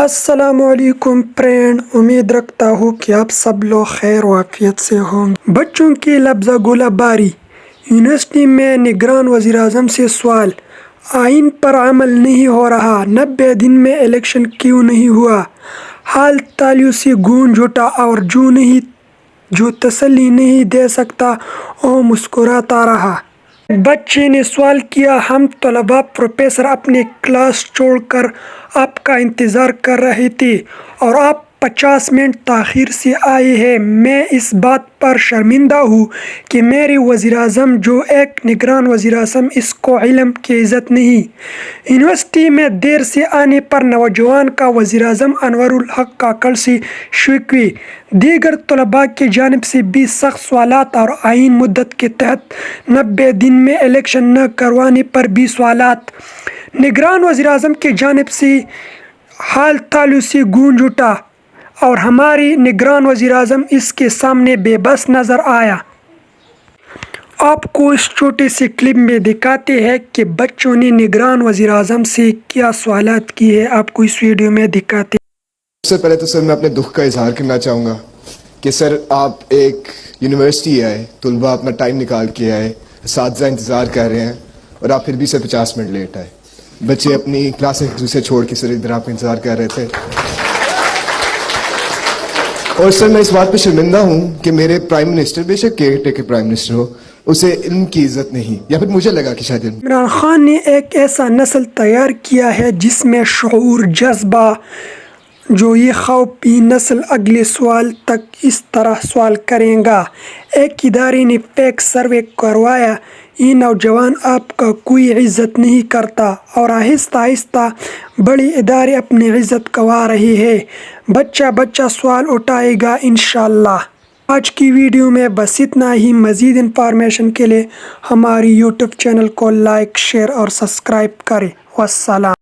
السلام علیکم فرینڈ، امید رکھتا ہوں کہ آپ سب لوگ خیر و عافیت سے ہوں گے۔ بچوں کی لفظہ گولہ باری، یونیورسٹی میں نگران وزیر اعظم سے سوال، آئین پر عمل نہیں ہو رہا، 90 دن میں الیکشن کیوں نہیں ہوا؟ حال تالیوں سے گونج اٹھا اور جو تسلی نہیں دے سکتا وہ مسکراتا رہا۔ بچے نے سوال کیا، ہم طلباء پروفیسر اپنے کلاس چھوڑ کر آپ کا انتظار کر رہے تھے اور آپ 50 منٹ تاخیر سے آئے ہیں۔ میں اس بات پر شرمندہ ہوں کہ میرے وزیر اعظم جو ایک نگران وزیر اعظم، اس کو علم کی عزت نہیں۔ یونیورسٹی میں دیر سے آنے پر نوجوان کا وزیر اعظم انور الحق کاکڑ سے شکوے، دیگر طلباء کی جانب سے بھی سخت سوالات اور آئین مدت کے تحت 90 دن میں الیکشن نہ کروانے پر بھی سوالات۔ نگران وزیر اعظم کی جانب سے حال تالیوں سے گونج اٹھا اور ہمارے نگران وزیر اعظم اس کے سامنے بے بس نظر آیا۔ آپ کو اس چھوٹے سے کلپ میں دکھاتے ہیں کہ بچوں نے نگران وزیر اعظم سے کیا سوالات کیے ہیں۔ آپ کو اس ویڈیو میں دکھاتے ہیں۔ سب سے پہلے تو سر میں اپنے دکھ کا اظہار کرنا چاہوں گا کہ سر آپ ایک یونیورسٹی آئے، طلباء اپنا ٹائم نکال کے آئے، اساتذہ انتظار کر رہے ہیں اور آپ پھر بھی سر 50 منٹ لیٹ آئے۔ بچے اپنی کلاسیں دوسرے چھوڑ کے سر ادھر آپ کا انتظار کر رہے تھے۔ اور سر میں اس بات پہ شرمندہ ہوں کہ میرے پرائم منسٹر، بے شک کیئر ٹیکر پرائم منسٹر ہو، اسے علم کی عزت نہیں، یا پھر مجھے لگا کہ شاید عمران خان نے ایک ایسا نسل تیار کیا ہے جس میں شعور، جذبہ، جو یہ خوف یہ نسل اگلے سوال تک اس طرح سوال کرے گا۔ ایک ادارے نے فیک سروے کروایا، یہ نوجوان آپ کا کوئی عزت نہیں کرتا، اور آہستہ آہستہ بڑے ادارے اپنی عزت گنوا رہے ہیں۔ بچہ سوال اٹھائے گا انشاءاللہ۔ آج کی ویڈیو میں بس اتنا ہی۔ مزید انفارمیشن کے لیے ہماری یوٹیوب چینل کو لائک، شیئر اور سبسکرائب کریں۔ والسلام۔